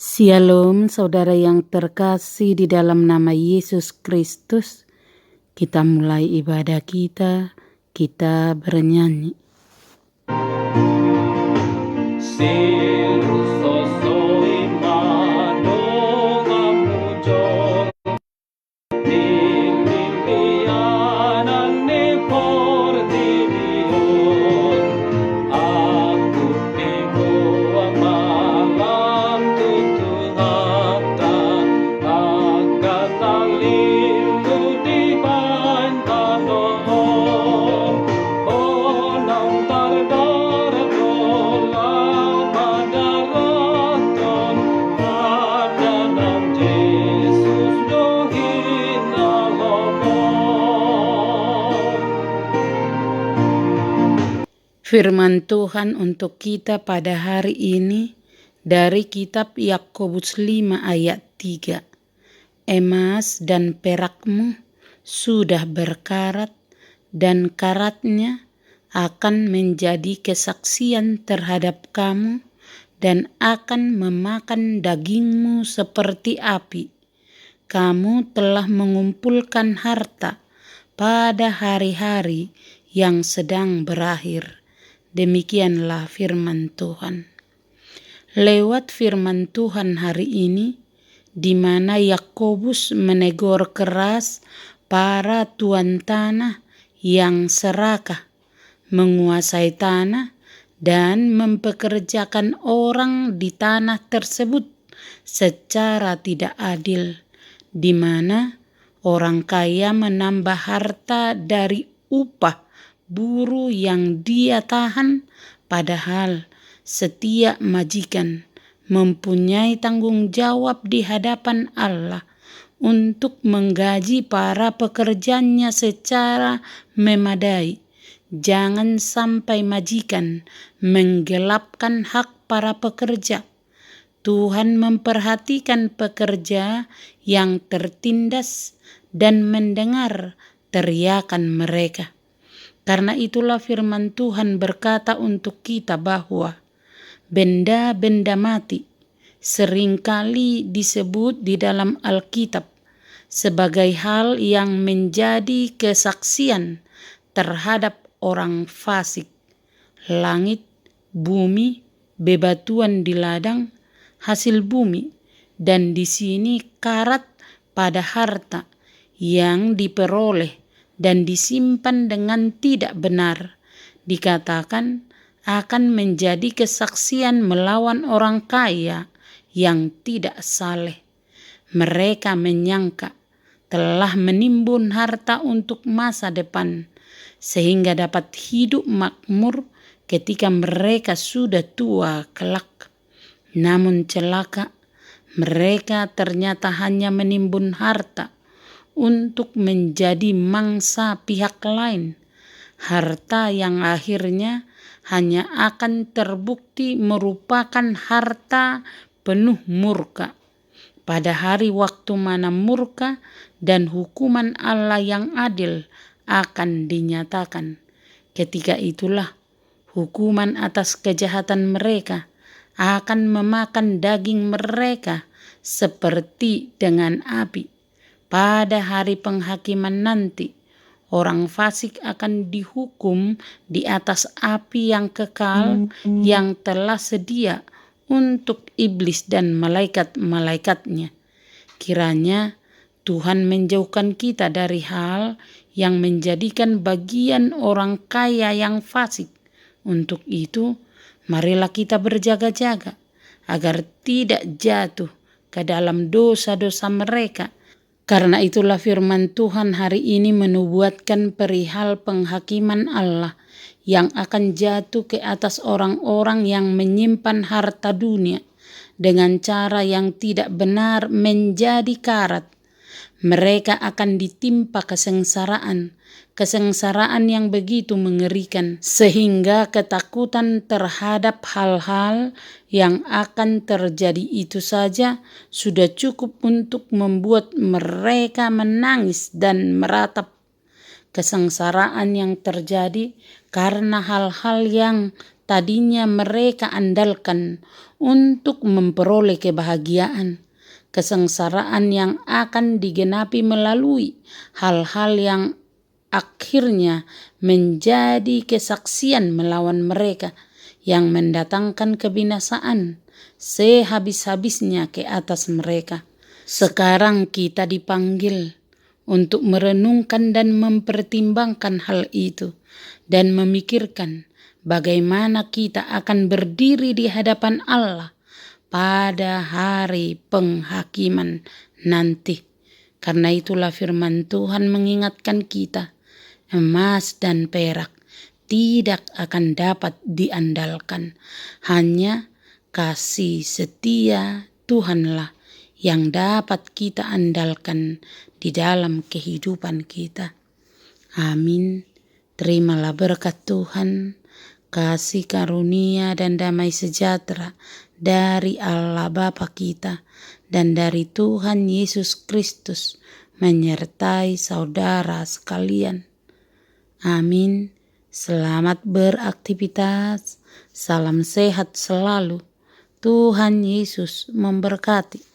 Shalom saudara yang terkasih di dalam nama Yesus Kristus. Kita mulai ibadah kita bernyanyi. Firman Tuhan untuk kita pada hari ini dari kitab Yakobus 5 ayat 3. Emas dan perakmu sudah berkarat dan karatnya akan menjadi kesaksian terhadap kamu dan akan memakan dagingmu seperti api. Kamu telah mengumpulkan harta pada hari-hari yang sedang berakhir. Demikianlah firman Tuhan. Lewat firman Tuhan hari ini, di mana Yakobus menegur keras para tuan tanah yang serakah, menguasai tanah dan mempekerjakan orang di tanah tersebut secara tidak adil, di mana orang kaya menambah harta dari upah buruh yang dia tahan, padahal setiap majikan mempunyai tanggung jawab di hadapan Allah untuk menggaji para pekerjanya secara memadai. Jangan sampai majikan menggelapkan hak para pekerja. Tuhan memperhatikan pekerja yang tertindas dan mendengar teriakan mereka. Karena itulah firman Tuhan berkata untuk kita bahwa benda-benda mati seringkali disebut di dalam Alkitab sebagai hal yang menjadi kesaksian terhadap orang fasik. Langit, bumi, bebatuan di ladang, hasil bumi, dan di sini karat pada harta yang diperoleh dan disimpan dengan tidak benar, dikatakan akan menjadi kesaksian melawan orang kaya yang tidak saleh. Mereka menyangka telah menimbun harta untuk masa depan, sehingga dapat hidup makmur ketika mereka sudah tua kelak. Namun celaka, mereka ternyata hanya menimbun harta untuk menjadi mangsa pihak lain, harta yang akhirnya hanya akan terbukti merupakan harta penuh murka. Pada hari waktu mana murka dan hukuman Allah yang adil akan dinyatakan. Ketika itulah hukuman atas kejahatan mereka akan memakan daging mereka seperti dengan api. Pada hari penghakiman nanti, orang fasik akan dihukum di atas api yang kekal yang telah sedia untuk iblis dan malaikat-malaikatnya. Kiranya Tuhan menjauhkan kita dari hal yang menjadikan bagian orang kaya yang fasik. Untuk itu, marilah kita berjaga-jaga agar tidak jatuh ke dalam dosa-dosa mereka. Karena itulah firman Tuhan hari ini menubuatkan perihal penghakiman Allah yang akan jatuh ke atas orang-orang yang menyimpan harta dunia dengan cara yang tidak benar menjadi karat. Mereka akan ditimpa kesengsaraan yang begitu mengerikan, sehingga ketakutan terhadap hal-hal yang akan terjadi itu saja sudah cukup untuk membuat mereka menangis dan meratap. Kesengsaraan yang terjadi karena hal-hal yang tadinya mereka andalkan untuk memperoleh kebahagiaan, kesengsaraan yang akan digenapi melalui hal-hal yang akhirnya menjadi kesaksian melawan mereka, yang mendatangkan kebinasaan sehabis-habisnya ke atas mereka. Sekarang kita dipanggil untuk merenungkan dan mempertimbangkan hal itu, dan memikirkan bagaimana kita akan berdiri di hadapan Allah pada hari penghakiman nanti. Karena itulah firman Tuhan mengingatkan kita, emas dan perak tidak akan dapat diandalkan. Hanya kasih setia Tuhanlah yang dapat kita andalkan di dalam kehidupan kita. Amin. Terimalah berkat Tuhan, kasih karunia dan damai sejahtera dari Allah Bapa kita dan dari Tuhan Yesus Kristus menyertai saudara sekalian. Amin. Selamat beraktivitas. Salam sehat selalu. Tuhan Yesus memberkati.